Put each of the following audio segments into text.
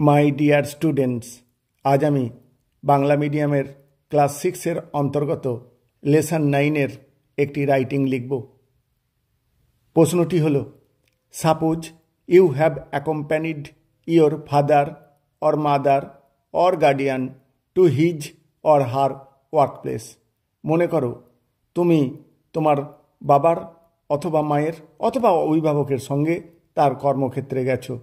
My dear students, আজ আমি বাংলা মিডিয়ামের ক্লাস 6-এর অন্তর্গত লেসন 9-এর একটি রাইটিং লিখব। প্রশ্নটি হল, suppose you have accompanied your father or mother or guardian to his or her workplace. মনে করো তুমি তোমার বাবার অথবা মায়ের অথবা অভিভাবকের সঙ্গে তার কর্মক্ষেত্রে গেছো।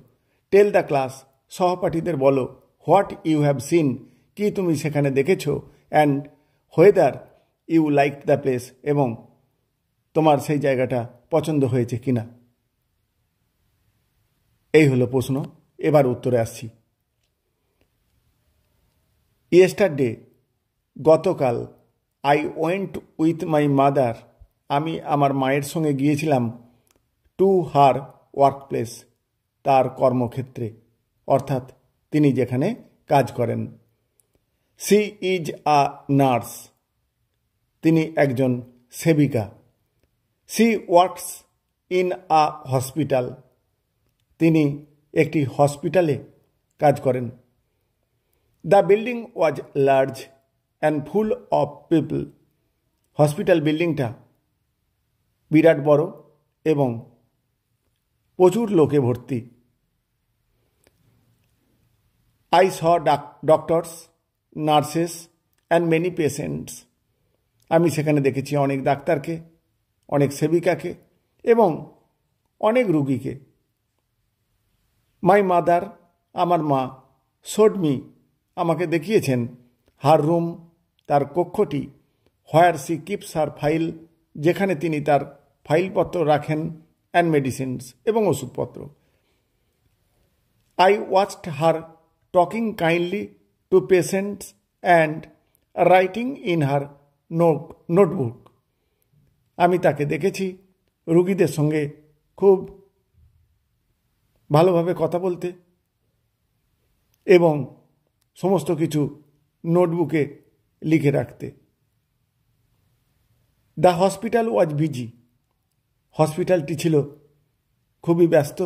টেল দ্য ক্লাস, সহপাঠীদের বলো, হোয়াট ইউ হ্যাভ সিন, কি তুমি সেখানে দেখেছো, and whether you liked the place, এবং তোমার সেই জায়গাটা পছন্দ হয়েছে কিনা। এই হলো প্রশ্ন। এবার উত্তরে আসছি। ইয়েস্টারডে, গতকাল, I went with my mother, আমি আমার মায়ের সঙ্গে গিয়েছিলাম, টু হার ওয়ার্ক প্লেস, তার কর্মক্ষেত্রে, অর্থাৎ তিনি যেখানে কাজ করেন। সি ইজ আ নার্স, তিনি একজন সেবিকা। She works in a hospital, তিনি একটি হসপিটালে কাজ করেন। The building was large and full of people, hospital বিল্ডিংটা বিরাট বড় এবং প্রচুর লোকে ভর্তি। I saw doctors, nurses and many patients, আমি সেখানে দেখেছি অনেক ডাক্তারকে, অনেক সেবিকাকে এবং অনেক রুগীকে। মাই মাদার, আমার মা, শোড মি, আমাকে দেখিয়েছেন, হার রুম, তার কক্ষটি, হোয়ার সি কিপস হার ফাইল, যেখানে তিনি তার ফাইলপত্র রাখেন, অ্যান্ড মেডিসিনস, এবং ওষুধপত্র। I watched her talking kindly to patients and writing in her notebook, আমি তাকে দেখেছি রুগীদের সঙ্গে খুব ভালোভাবে কথা বলতে এবং সমস্ত কিছু নোটবুকে লিখে রাখতে। দ্য হসপিটাল ওয়াজ বিজি, হসপিটালটি ছিল খুবই ব্যস্ত।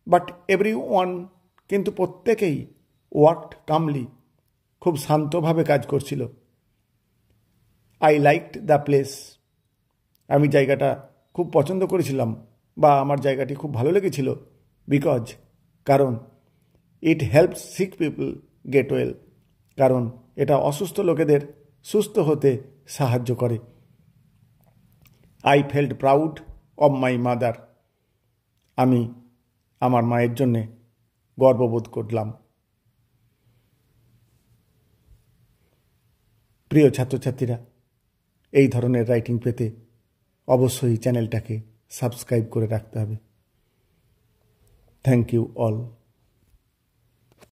বাট এভরি ওয়ান, কিন্তু প্রত্যেকেই, ওয়ার্কড কামলি, খুব শান্তভাবে কাজ করছিল। আই লাইকড দ্য প্লেস, আমি জায়গাটা খুব পছন্দ করেছিলাম বা আমার জায়গাটি খুব ভালো লেগেছিল। বিকজ, কারণ, it helps sick people get well, কারণ এটা অসুস্থ লোকেদের সুস্থ হতে সাহায্য করে। I felt proud of my mother, আমি আমার মায়ের জন্যে গর্ববোধ করলাম। প্রিয় ছাত্রছাত্রীরা, এই ধরনের রাইটিং পেতে অবশ্যই চ্যানেলটাকে সাবস্ক্রাইব করে রাখতে হবে। Thank you all.